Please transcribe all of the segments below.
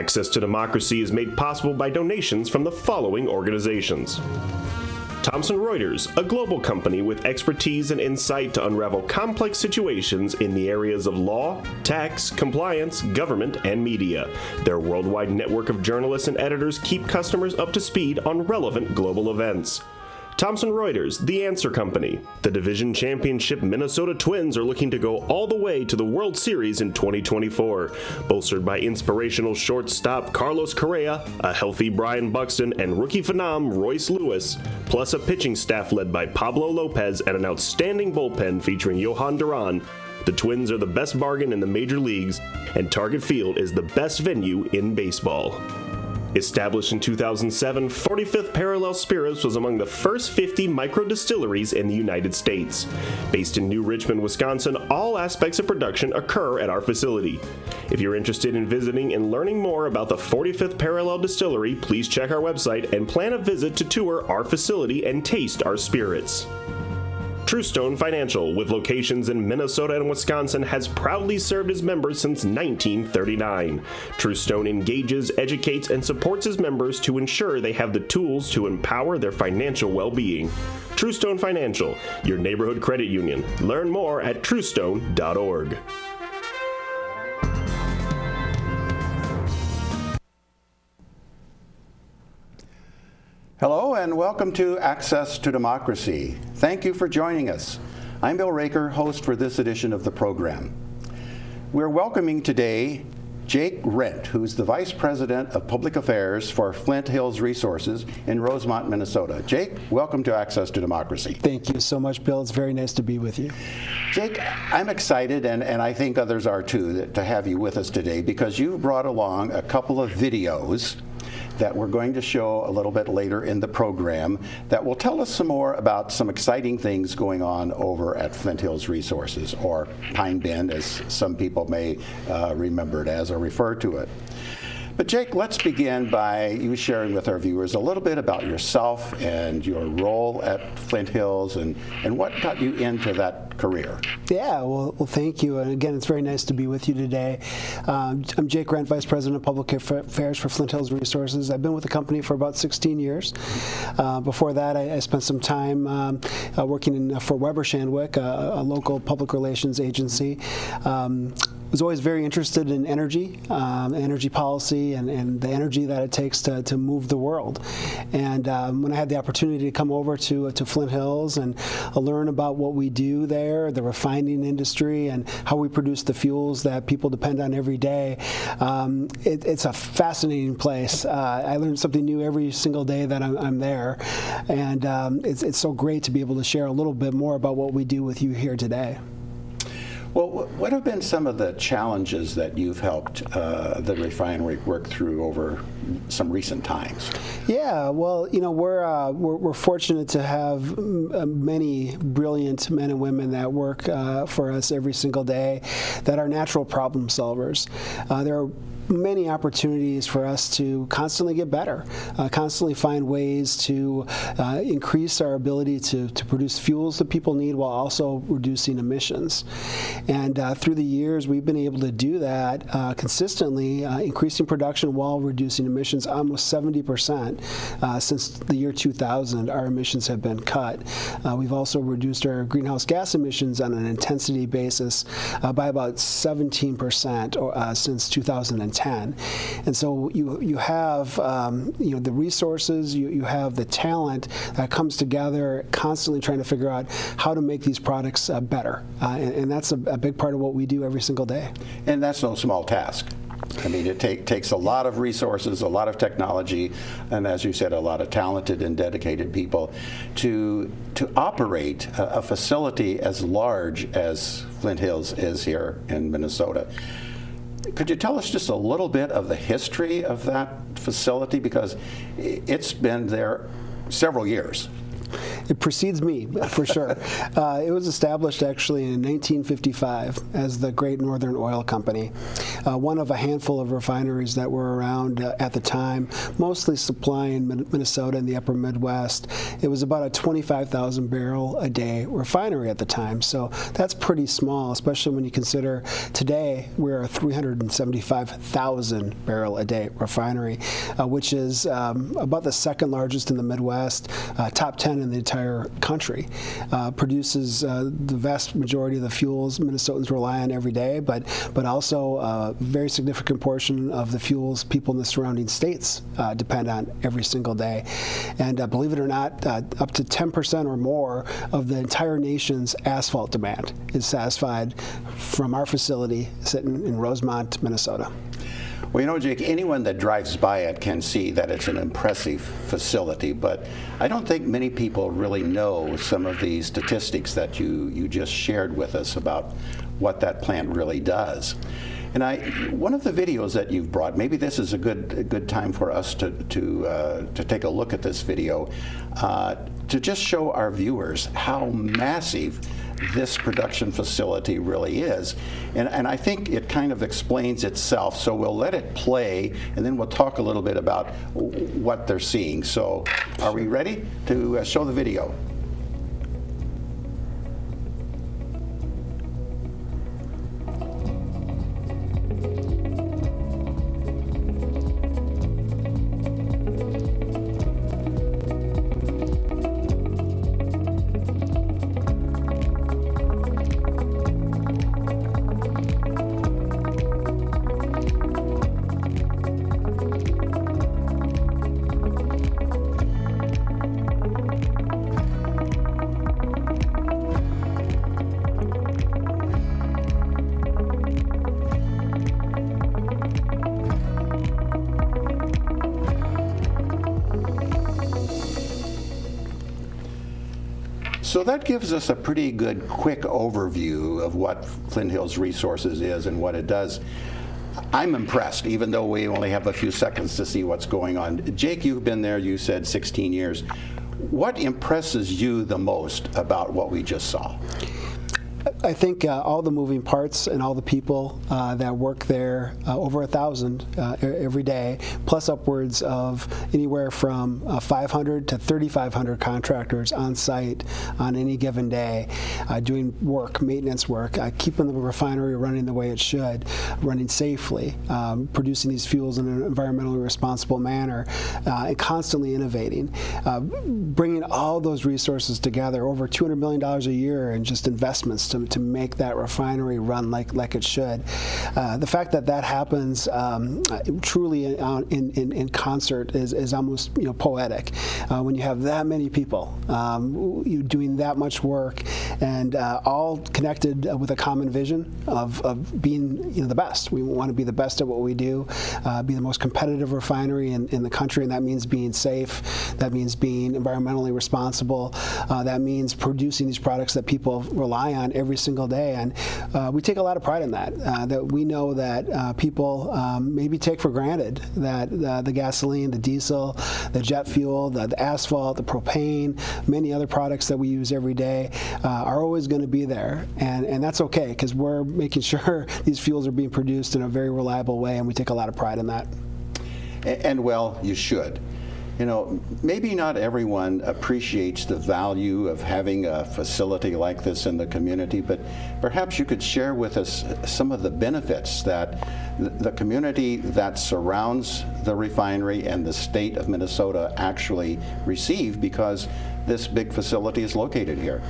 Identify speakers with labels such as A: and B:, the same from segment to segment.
A: Access to Democracy is made possible by donations from the following organizations. Thomson Reuters, a global company with expertise and insight to unravel complex situations in the areas of law, tax, compliance, government, and media. Their worldwide network of journalists and editors keep customers up to speed on relevant global events. Thomson Reuters, The Answer Company. The division championship Minnesota Twins are looking to go all the way to the World Series in 2024. Bolstered by inspirational shortstop Carlos Correa, a healthy Brian Buxton, and rookie phenom Royce Lewis, plus a pitching staff led by Pablo Lopez and an outstanding bullpen featuring Johan Duran, the Twins are the best bargain in the major leagues, and Target Field is the best venue in baseball. Established in 2007, 45th Parallel Spirits was among the first 50 micro-distilleries in the United States. Based in New Richmond, Wisconsin, all aspects of production occur at our facility. If you're interested in visiting and learning more about the 45th Parallel Distillery, please check our website and plan a visit to tour our facility and taste our spirits. Truestone Financial, with locations in Minnesota and Wisconsin, has proudly served its members since 1939. Truestone engages, educates, and supports its members to ensure they have the tools to empower their financial well-being. Truestone Financial, your neighborhood credit union. Learn more at truestone.org.
B: Hello and welcome to Access to Democracy. Thank you for joining us. I'm Bill Raker, host for this edition of the program. We're welcoming today Jake Reint, who's the Vice President of Public Affairs for Flint Hills Resources in Rosemont, Minnesota. Jake, welcome to Access to Democracy.
C: Thank you so much, Bill. It's very nice to be with you.
B: Jake, I'm excited, and I think others are too, to have you with us today because you brought along a couple of videos that we're going to show a little bit later in the program that will tell us some more about some exciting things going on over at Flint Hills Resources, or Pine Bend, as some people may remember it as or refer to it. But Jake, let's begin by you sharing with our viewers a little bit about yourself and your role at Flint Hills and what got you into that career.
C: Yeah, well, thank you. And again, it's very nice to be with you today. I'm Jake Reint, Vice President of Public Affairs for Flint Hills Resources. I've been with the company for about 16 years. Before that, I spent some time working for Weber Shandwick, a local public relations agency. Was always very interested in energy, energy policy, and the energy that it takes to move the world. And when I had the opportunity to come over to Flint Hills and learn about what we do there, the refining industry, and how we produce the fuels that people depend on every day, it's a fascinating place. I learn something new every single day that I'm there, and it's so great to be able to share a little bit more about what we do with you here today.
B: Well, what have been some of the challenges that you've helped the refinery work through over some recent times?
C: Yeah, well, you know, we're fortunate to have many brilliant men and women that work for us every single day that are natural problem solvers. There are many opportunities for us to constantly get better, constantly find ways to increase our ability to produce fuels that people need while also reducing emissions. And through the years, we've been able to do that consistently, increasing production while reducing emissions almost 70%. Since the year 2000, our emissions have been cut. We've also reduced our greenhouse gas emissions on an intensity basis by about 17% since 2010. And so you have the resources, you have the talent that comes together, constantly trying to figure out how to make these products better. And that's a big part of what we do every single day.
B: And that's no small task. I mean, it takes a lot of resources, a lot of technology, and as you said, a lot of talented and dedicated people to operate a facility as large as Flint Hills is here in Minnesota. Could you tell us just a little bit of the history of that facility? Because it's been there several years.
C: It precedes me, for sure. It was established actually in 1955 as the Great Northern Oil Company, one of a handful of refineries that were around at the time, mostly supplying Minnesota and the upper Midwest. It was about a 25,000 barrel a day refinery at the time, so that's pretty small, especially when you consider today we're a 375,000 barrel a day refinery, which is about the second largest in the Midwest, top 10 in the entire country. Produces the vast majority of the fuels Minnesotans rely on every day, but also a very significant portion of the fuels people in the surrounding states depend on every single day. And believe it or not, up to 10% or more of the entire nation's asphalt demand is satisfied from our facility sitting in Rosemont, Minnesota.
B: Well, you know, Jake, anyone that drives by it can see that it's an impressive facility, but I don't think many people really know some of the statistics that you just shared with us about what that plant really does. And one of the videos that you've brought, maybe this is a good time for us to take a look at this video, to just show our viewers how massive this production facility really is. And I think it kind of explains itself, so we'll let it play, and then we'll talk a little bit about what they're seeing. So are we ready to show the video? So that gives us a pretty good quick overview of what Flint Hills Resources is and what it does. I'm impressed, even though we only have a few seconds to see what's going on. Jake, you've been there, you said 16 years. What impresses you the most about what we just saw?
C: I think all the moving parts and all the people that work there, over 1,000 every day, plus upwards of anywhere from 500 to 3,500 contractors on site on any given day, doing work, maintenance work, keeping the refinery running the way it should, running safely, producing these fuels in an environmentally responsible manner, and constantly innovating. Bringing all those resources together, over $200 million a year in just investments to make that refinery run like it should. The fact that happens truly in concert is almost poetic. When you have that many people doing that much work and all connected with a common vision of being the best. We want to be the best at what we do, be the most competitive refinery in the country, and that means being safe. That means being environmentally responsible. That means producing these products that people rely on every single day, and we take a lot of pride in that. That we know that people maybe take for granted that the gasoline, the diesel, the jet fuel, the asphalt, the propane, many other products that we use every day are always going to be there, and that's okay because we're making sure these fuels are being produced in a very reliable way, and we take a lot of pride in that.
B: And well, you should. Maybe not everyone appreciates the value of having a facility like this in the community, but perhaps you could share with us some of the benefits that the community that surrounds the refinery and the state of Minnesota actually receive because this big facility is located here.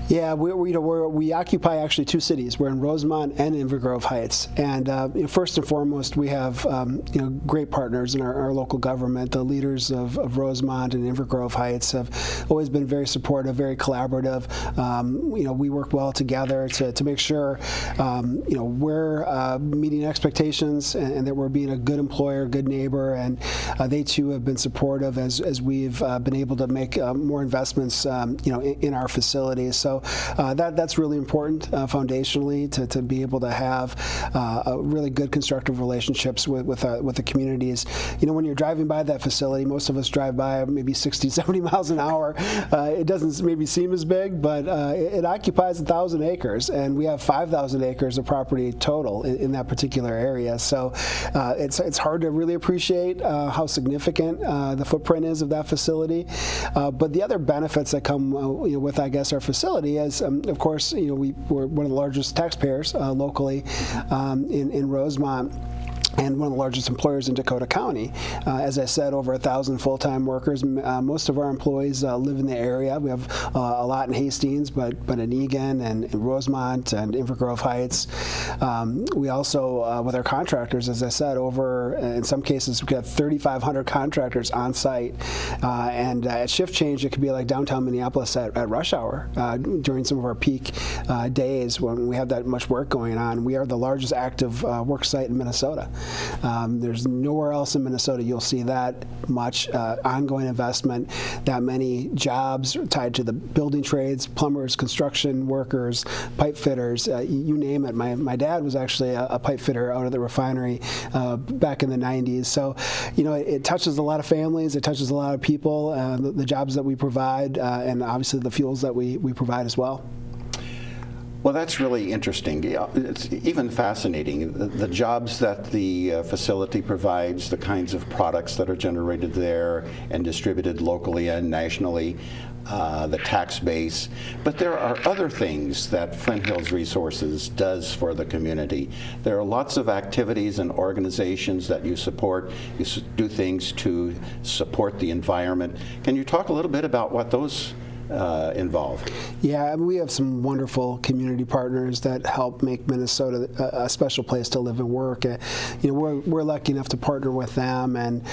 C: Yeah, we occupy actually two cities. We're in Rosemont and Inver Grove Heights, and first and foremost, we have great partners in our local government. The leaders of Rosemont and Inver Grove Heights have always been very supportive, very collaborative. We work well together to make sure we're meeting expectations and that we're being a good employer, good neighbor, and they too have been supportive as we've been able to make more investments in our facilities. So So that's really important foundationally to be able to have a really good constructive relationships with the communities. When you're driving by that facility, most of us drive by maybe 60, 70 miles an hour. It doesn't maybe seem as big, but it occupies 1,000 acres, and we have 5,000 acres of property total in that particular area. So it's hard to really appreciate how significant the footprint is of that facility. But the other benefits that come with, I guess, our facility is, of course, we're one of the largest taxpayers locally in Rosemont, and one of the largest employers in Dakota County. As I said, over 1,000 full-time workers. Most of our employees live in the area. We have a lot in Hastings, but in Eagan and in Rosemont and Inver Grove Heights. We also, with our contractors, as I said, in some cases, we've got 3,500 contractors on site. And at shift change, it could be like downtown Minneapolis at rush hour during some of our peak days when we have that much work going on. We are the largest active work site in Minnesota. There's nowhere else in Minnesota you'll see that much ongoing investment, that many jobs tied to the building trades, plumbers, construction workers, pipe fitters, you name it. My dad was actually a pipe fitter out of the refinery back in the 90s. So, it touches a lot of families, it touches a lot of people, the jobs that we provide, and obviously the fuels that we provide as well.
B: Well, that's really interesting. It's even fascinating. The jobs that the facility provides, the kinds of products that are generated there and distributed locally and nationally, the tax base. But there are other things that Flint Hills Resources does for the community. There are lots of activities and organizations that you support. You do things to support the environment. Can you talk a little bit about what those involved?
C: Yeah, we have some wonderful community partners that help make Minnesota a special place to live and work. We're lucky enough to partner with them, and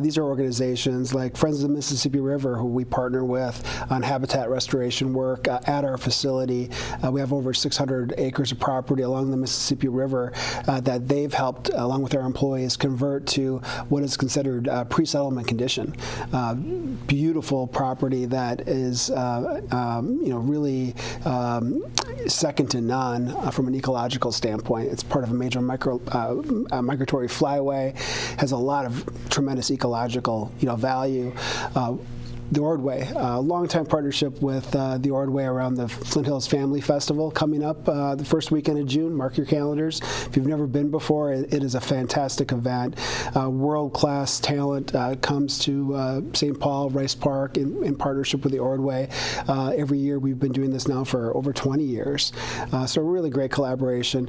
C: these are organizations like Friends of the Mississippi River, who we partner with on habitat restoration work at our facility. We have over 600 acres of property along the Mississippi River that they've helped, along with our employees, convert to what is considered pre-settlement condition. Beautiful property that is really second to none from an ecological standpoint. It's part of a major migratory flyway, has a lot of tremendous ecological value. The Ordway, a long-time partnership with the Ordway around the Flint Hills Family Festival coming up the first weekend of June. Mark your calendars. If you've never been before, it is a fantastic event. World-class talent comes to St. Paul, Rice Park in partnership with the Ordway. Every year we've been doing this now for over 20 years. So a really great collaboration.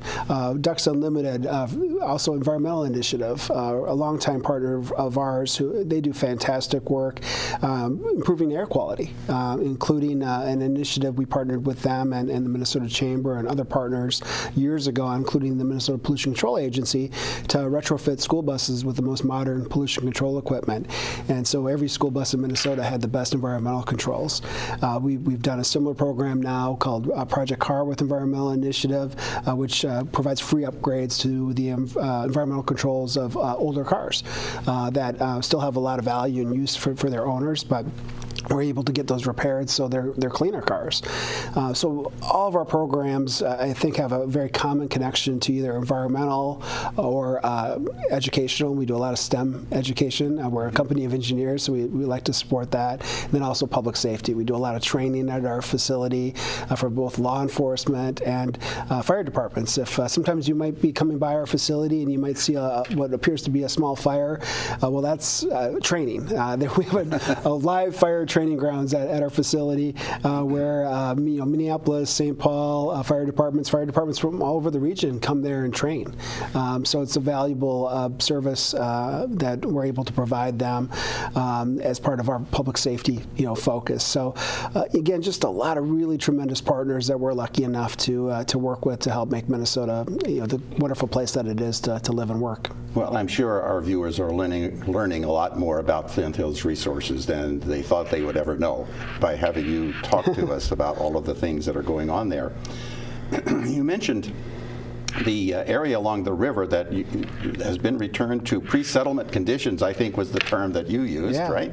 C: Ducks Unlimited, also environmental initiative, a longtime partner of ours who they do fantastic work. Improving air quality, including an initiative we partnered with them and the Minnesota Chamber and other partners years ago, including the Minnesota Pollution Control Agency, to retrofit school buses with the most modern pollution control equipment. And so every school bus in Minnesota had the best environmental controls. We've done a similar program now called Project Car with Environmental Initiative, which provides free upgrades to the environmental controls of older cars that still have a lot of value and use for their owners, but we're able to get those repaired so they're cleaner cars. So all of our programs, I think, have a very common connection to either environmental or educational. We do a lot of STEM education. We're a company of engineers, so we like to support that. And then also public safety. We do a lot of training at our facility for both law enforcement and fire departments. If sometimes you might be coming by our facility and you might see what appears to be a small fire, well, that's training. We have a live fire training grounds at our facility where Minneapolis, St. Paul fire departments from all over the region come there and train. So it's a valuable service that we're able to provide them as part of our public safety focus. So again, just a lot of really tremendous partners that we're lucky enough to work with to help make Minnesota the wonderful place that it is to live and work.
B: Well, I'm sure our viewers are learning a lot more about Flint Hills Resources than they thought they would ever know by having you talk to us about all of the things that are going on there. You mentioned the area along the river that has been returned to pre-settlement conditions, I think was the term that you used,
C: yeah.
B: Right?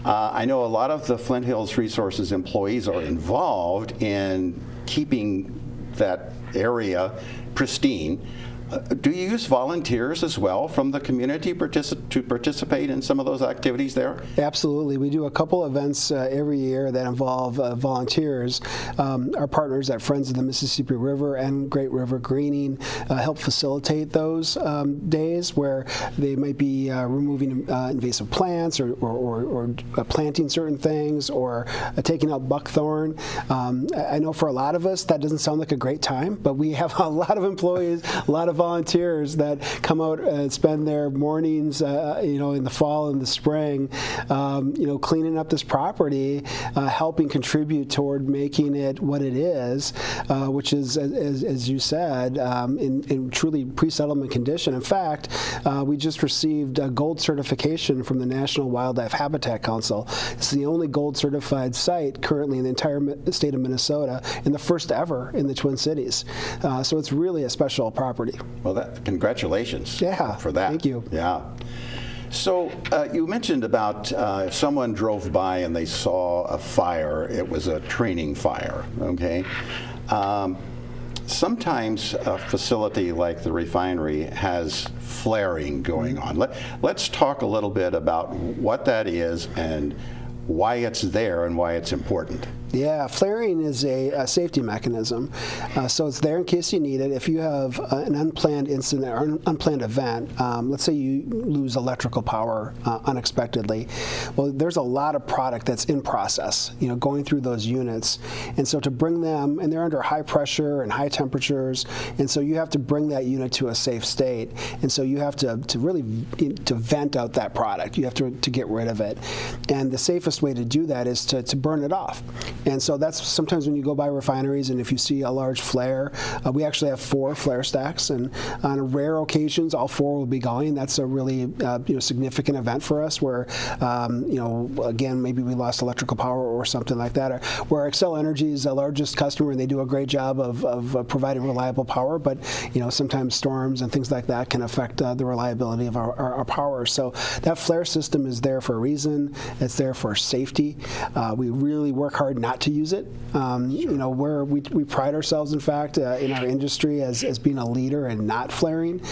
B: I know a lot of the Flint Hills Resources employees are involved in keeping that area pristine. Do you use volunteers as well from the community to participate in some of those activities there?
C: Absolutely. We do a couple events every year that involve volunteers. Our partners at Friends of the Mississippi River and Great River Greening help facilitate those days where they might be removing invasive plants or planting certain things or taking out buckthorn. I know for a lot of us that doesn't sound like a great time, but we have a lot of employees, a lot of volunteers that come out and spend their mornings, in the fall and the spring, cleaning up this property, helping contribute toward making it what it is, which is, as you said, in truly pre-settlement condition. In fact, we just received a gold certification from the National Wildlife Habitat Council. It's the only gold certified site currently in the entire state of Minnesota and the first ever in the Twin Cities. So it's really a special property.
B: Well, congratulations for that.
C: Thank you.
B: Yeah. So you mentioned about if someone drove by and they saw a fire, it was a training fire, okay? Sometimes a facility like the refinery has flaring going on. Let's talk a little bit about what that is and why it's there and why it's important.
C: Yeah, flaring is a safety mechanism. So it's there in case you need it. If you have an unplanned incident or an unplanned event, let's say you lose electrical power unexpectedly, well, there's a lot of product that's in process, going through those units. And so to bring them, and they're under high pressure and high temperatures, and so you have to bring that unit to a safe state. And so you have to really to vent out that product. You have to get rid of it. And the safest way to do that is to burn it off. And so that's sometimes when you go by refineries and if you see a large flare, we actually have 4 flare stacks, and on rare occasions all 4 will be going. That's a really significant event for us where again, maybe we lost electrical power or something like that. Where Xcel Energy is the largest customer and they do a great job of providing reliable power, but sometimes storms and things like that can affect the reliability of our power. So that flare system is there for a reason. It's there for safety. We really work hard not to use it. We pride ourselves, in fact, in our industry as being a leader and not flaring.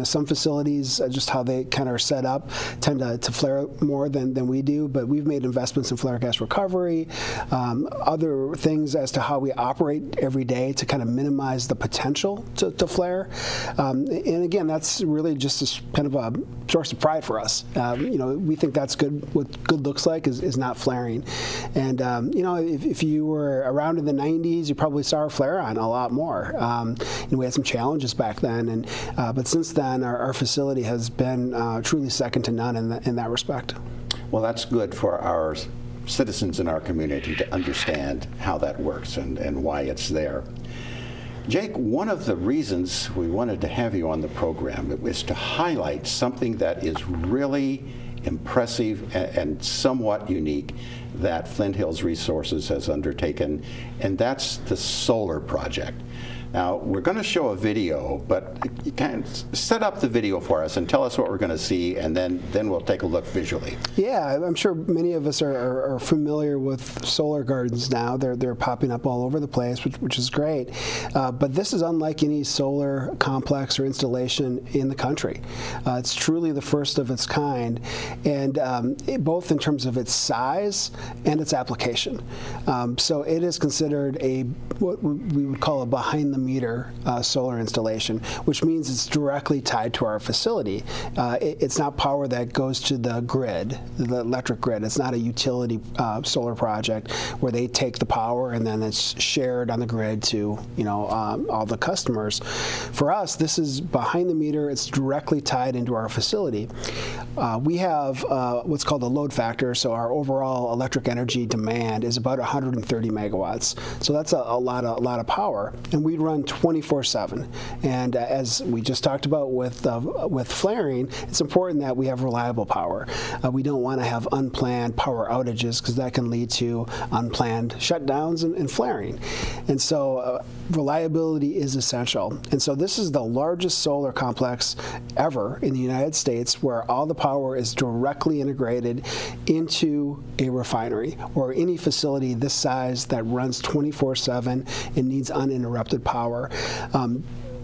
C: Some facilities, just how they kind of are set up, tend to flare more than we do, but we've made investments in flare gas recovery, other things as to how we operate every day to kind of minimize the potential to flare. And again, that's really just kind of a source of pride for us. We think that's good. What good looks like is not flaring. And if you were around in the 90s, you probably saw our flare on a lot more. We had some challenges back then, but since then, our facility has been truly second to none in that respect.
B: Well, that's good for our citizens in our community to understand how that works and why it's there. Jake, one of the reasons we wanted to have you on the program was to highlight something that is really impressive and somewhat unique that Flint Hills Resources has undertaken, and that's the solar project. Now, we're going to show a video, but you can set up the video for us and tell us what we're going to see, and then we'll take a look visually.
C: Yeah, I'm sure many of us are familiar with solar gardens now. They're popping up all over the place, which is great. But this is unlike any solar complex or installation in the country. It's truly the first of its kind, and both in terms of its size and its application. So it is considered what we would call a behind-the-meter solar installation, which means it's directly tied to our facility. It's not power that goes to the grid, the electric grid. It's not a utility solar project where they take the power and then it's shared on the grid to all the customers. For us, this is behind the meter. It's directly tied into our facility. We have what's called a load factor, so our overall electric energy demand is about 130 megawatts. So that's a lot of power, and we run run 24/7. And as we just talked about with flaring, it's important that we have reliable power. We don't want to have unplanned power outages because that can lead to unplanned shutdowns and flaring. And so reliability is essential. And so this is the largest solar complex ever in the United States where all the power is directly integrated into a refinery or any facility this size that runs 24/7 and needs uninterrupted power.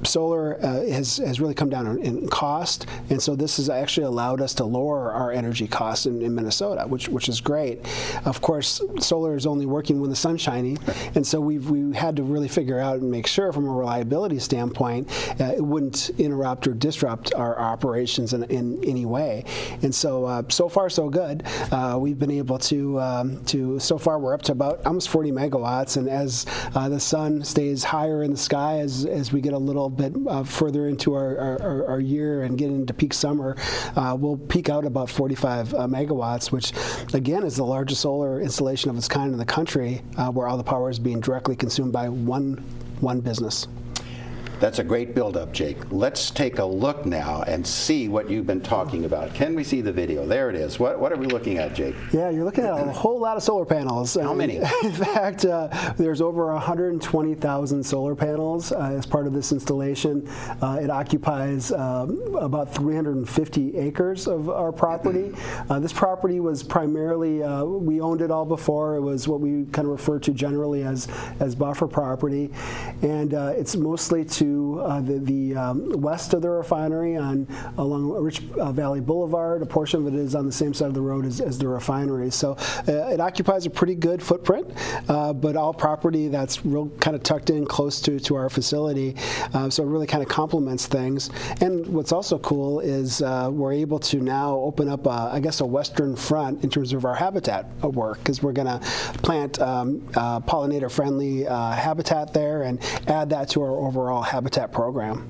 C: Solar has really come down in cost, and so this has actually allowed us to lower our energy costs in Minnesota, which is great. Of course, solar is only working when the sun's shining, and so we had to really figure out and make sure from a reliability standpoint it wouldn't interrupt or disrupt our operations in any way. And so so far so good. We've been able to so far we're up to about almost 40 megawatts, and as the sun stays higher in the sky as we get a little bit further into our year and get into peak summer, we'll peak out about 45 megawatts, which again is the largest solar installation of its kind in the country, where all the power is being directly consumed by one business.
B: That's a great build-up, Jake. Let's take a look now and see what you've been talking about. Can we see the video? There it is. What are we looking at, Jake?
C: Yeah, you're looking at a whole lot of solar panels.
B: How many?
C: In fact, there's over 120,000 solar panels as part of this installation. It occupies about 350 acres of our property. This property was primarily, we owned it all before. It was what we kind of refer to generally as buffer property. And it's mostly to the west of the refinery along Rich Valley Boulevard. A portion of it is on the same side of the road as the refinery. So it occupies a pretty good footprint, but all property that's real kind of tucked in close to our facility. So it really kind of complements things. And what's also cool is we're able to now open up, I guess, a western front in terms of our habitat work, because we're going to plant pollinator-friendly habitat there and add that to our overall habitat program.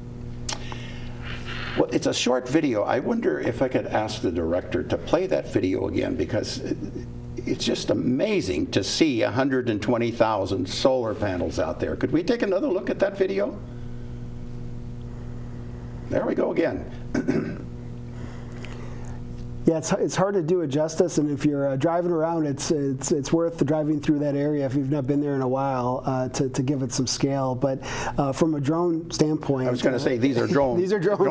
B: Well, it's a short video. I wonder if I could ask the director to play that video again, because it's just amazing to see 120,000 solar panels out there. Could we take another look at that video? There we go again.
C: Yeah, it's hard to do it justice, and if you're driving around, it's worth driving through that area if you've not been there in a while to give it some scale. But from a drone standpoint,
B: I was going to say these are drone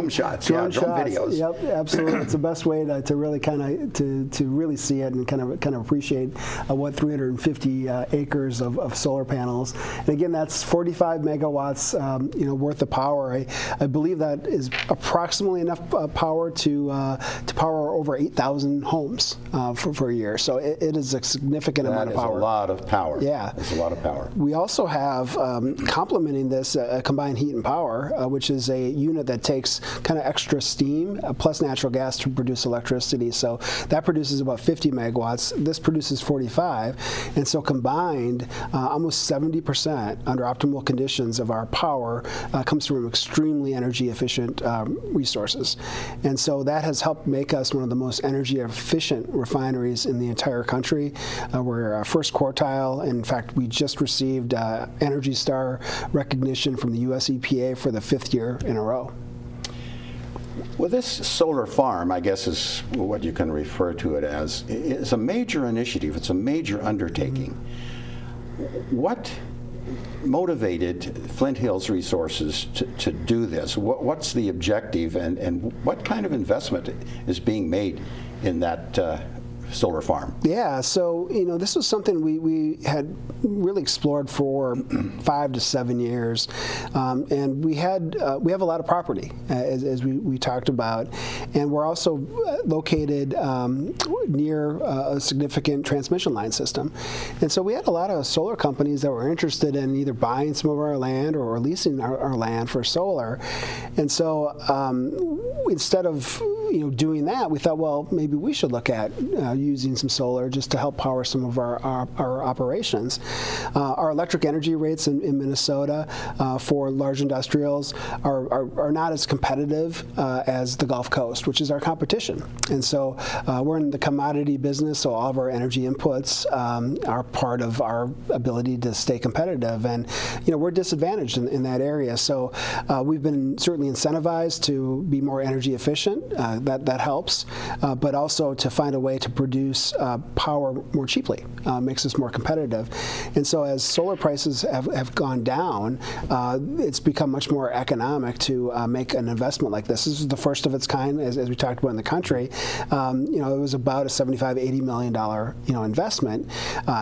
B: shots, drone videos.
C: Yep, absolutely. It's the best way to really kind of to really see it and kind of appreciate what 350 acres of solar panels. And again, that's 45 megawatts, worth of power. I believe that is approximately enough power to power over 8,000 homes for a year. So it is a significant amount of power.
B: That is a lot of power.
C: Yeah.
B: It's a lot of power.
C: We also have, complementing this, combined heat and power, which is a unit that takes kind of extra steam plus natural gas to produce electricity. So that produces about 50 megawatts. This produces 45. And so combined, almost 70% under optimal conditions of our power comes from extremely energy efficient resources. And so that has helped make us one of the most energy efficient refineries in the entire country. We're first quartile. In fact, we just received Energy Star recognition from the US EPA for the 5th year in a row.
B: Well, this solar farm, I guess is what you can refer to it as, is a major initiative. It's a major undertaking. What motivated Flint Hills Resources to do this? What's the objective, and what kind of investment is being made in that solar farm?
C: Yeah, so this was something we had really explored for 5 to 7 years, and we have a lot of property as we talked about, and we're also located near a significant transmission line system, and so we had a lot of solar companies that were interested in either buying some of our land or leasing our land for solar, and so instead of doing that, we thought, well, maybe we should look at using some solar just to help power some of our operations. Our electric energy rates in Minnesota for large industrials are not as competitive as the Gulf Coast, which is our competition. And so we're in the commodity business, so all of our energy inputs are part of our ability to stay competitive. And we're disadvantaged in that area. So we've been certainly incentivized to be more energy efficient. That helps, but also to find a way to produce power more cheaply makes us more competitive. And so as solar prices have gone down, it's become much more economic to make an investment like this. This is the first of its kind, as we talked about in the country. It was about a $75–80 million investment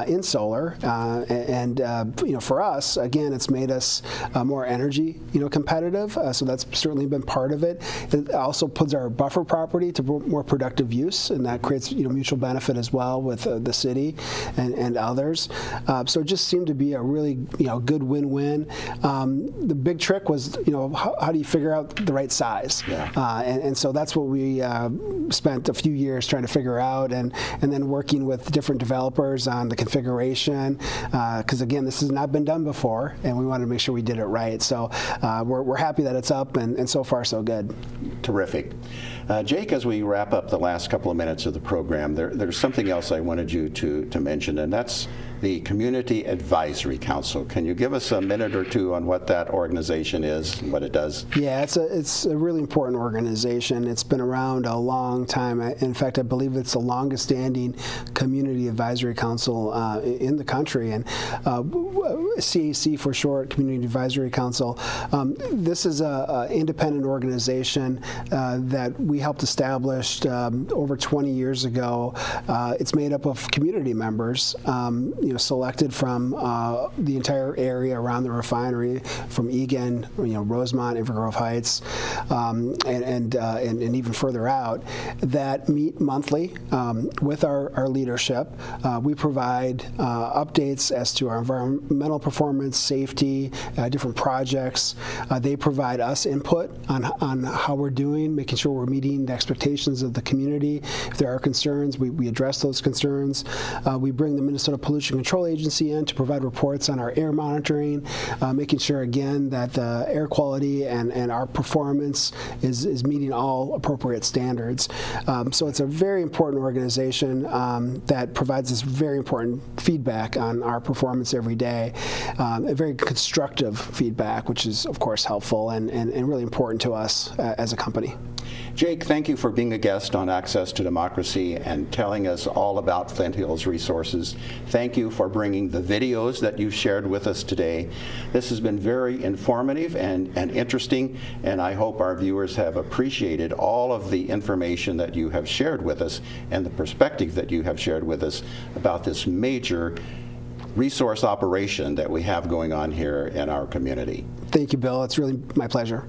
C: in solar, and for us, again, it's made us more energy competitive. So that's certainly been part of it. It also puts our buffer property to more productive use, and that creates mutual benefit as well with the city and others. So it just seemed to be a really good win-win. The big trick was how do you figure out the right size? Yeah. And so that's what we spent a few years trying to figure out, and then working with different developers on the configuration, because again, this has not been done before, and we wanted to make sure we did it right. So we're happy that it's up, and so far so good.
B: Terrific. Jake, as we wrap up the last couple of minutes of the program, there's something else I wanted you to mention, and that's the Community Advisory Council. Can you give us a minute or two on what that organization is and what it does? Yeah,
C: it's a really important organization. It's been around a long time. In fact, I believe it's the longest standing Community Advisory Council in the country, and CAC for short, Community Advisory Council. This is an independent organization that we helped establish over 20 years ago. It's made up of community members, selected from the entire area around the refinery, from Egan, Rosemont, Inver Grove Heights, and even further out, that meet monthly with our leadership. We provide updates as to our environmental performance, safety, different projects. They provide us input on how we're doing, making sure we're meeting the expectations of the community. If there are concerns, we address those concerns. We bring the Minnesota Pollution Control Agency in to provide reports on our air monitoring, making sure again that the air quality and our performance is meeting all appropriate standards. So it's a very important organization that provides us very important feedback on our performance every day, a very constructive feedback, which is of course helpful and really important to us as a company.
B: Jake, thank you for being a guest on Access to Democracy and telling us all about Flint Hills resources. Thank you for bringing the videos that you shared with us today. This has been very informative and interesting, and I hope our viewers have appreciated all of the information that you have shared with us and the perspective that you have shared with us about this major resource operation that we have going on here in our community.
C: Thank you, Bill. It's really my pleasure.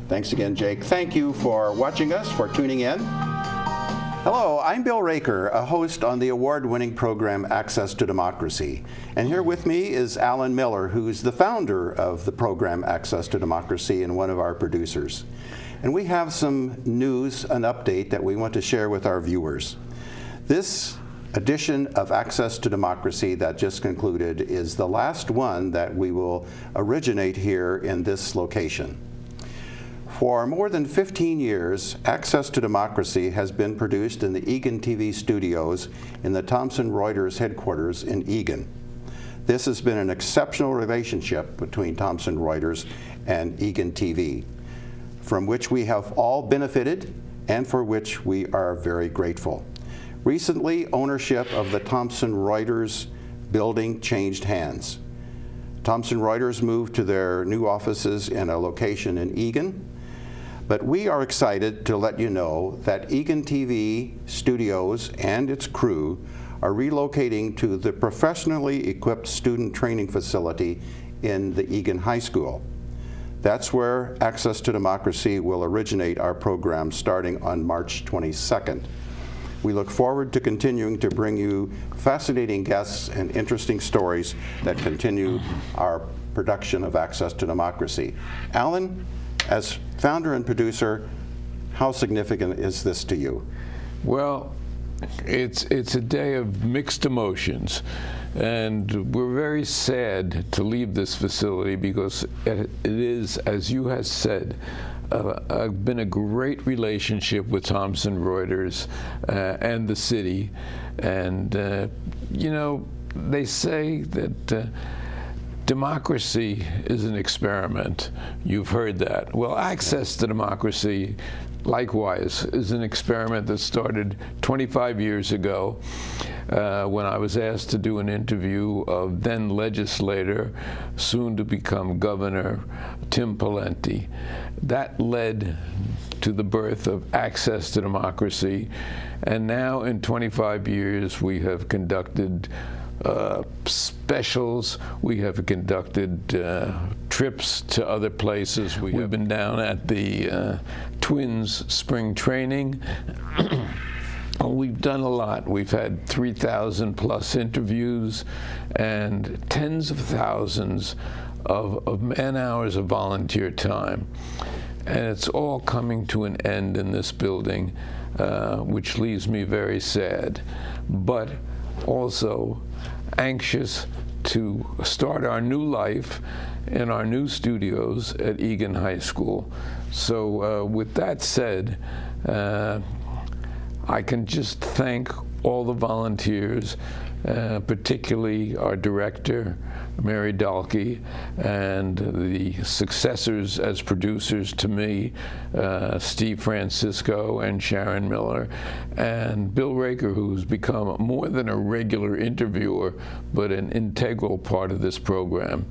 B: Thanks again, Jake. Thank you for watching us, for tuning in. Hello, I'm Bill Raker, a host on the award-winning program Access to Democracy. And here with me is Alan Miller, who's the founder of the program Access to Democracy and one of our producers. And we have some news, an update that we want to share with our viewers. This edition of Access to Democracy that just concluded is the last one that we will originate here in this location. For more than 15 years, Access to Democracy has been produced in the Egan TV studios in the Thomson Reuters headquarters in Egan. This has been an exceptional relationship between Thomson Reuters and Egan TV, from which we have all benefited and for which we are very grateful. Recently, ownership of the Thomson Reuters building changed hands. Thomson Reuters moved to their new offices in a location in Egan. But we are excited to let you know that Egan TV Studios and its crew are relocating to the professionally equipped student training facility in the Egan High School. That's where Access to Democracy will originate our program starting on March 22nd. We look forward to continuing to bring you fascinating guests and interesting stories that continue our production of Access to Democracy. Alan, as founder and producer, How significant is this to you?
D: Well, it's a day of mixed emotions, and we're very sad to leave this facility because it is, as you have said, been a great relationship with Thomson Reuters and the city. And, you know, they say that democracy is an experiment. You've heard that. Well, access to democracy, likewise, is an experiment that started 25 years ago when I was asked to do an interview of then legislator, soon to become governor, Tim Pawlenty. That led to the birth of access to democracy. And now in 25 years, we have conducted specials, we have conducted trips to other places. We've been down at the Twins spring training. We've done a lot. We've had 3,000 plus interviews and tens of thousands of man hours of volunteer time. And it's all coming to an end in this building, which leaves me very sad, but also anxious to start our new life in our new studios at Egan High School. So with that said, I can just thank all the volunteers, particularly our director, Mary Dahlke, and the successors as producers to me, Steve Francisco and Sharon Miller, and Bill Raker, who's become more than a regular interviewer, but an integral part of this program.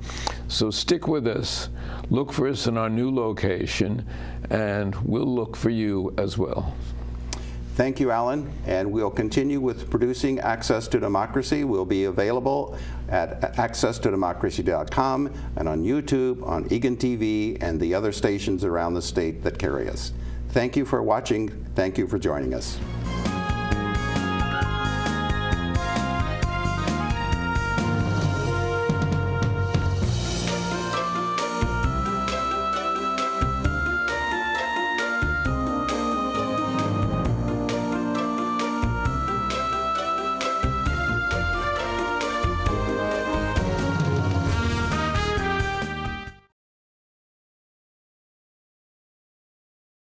D: So stick with us, look for us in our new location, and we'll look for you as well.
B: Thank you, Alan, and we'll continue with producing Access to Democracy. We'll be available at accesstodemocracy.com and on YouTube, on Egan TV, and the other stations around the state that carry us. Thank you for watching. Thank you for joining us.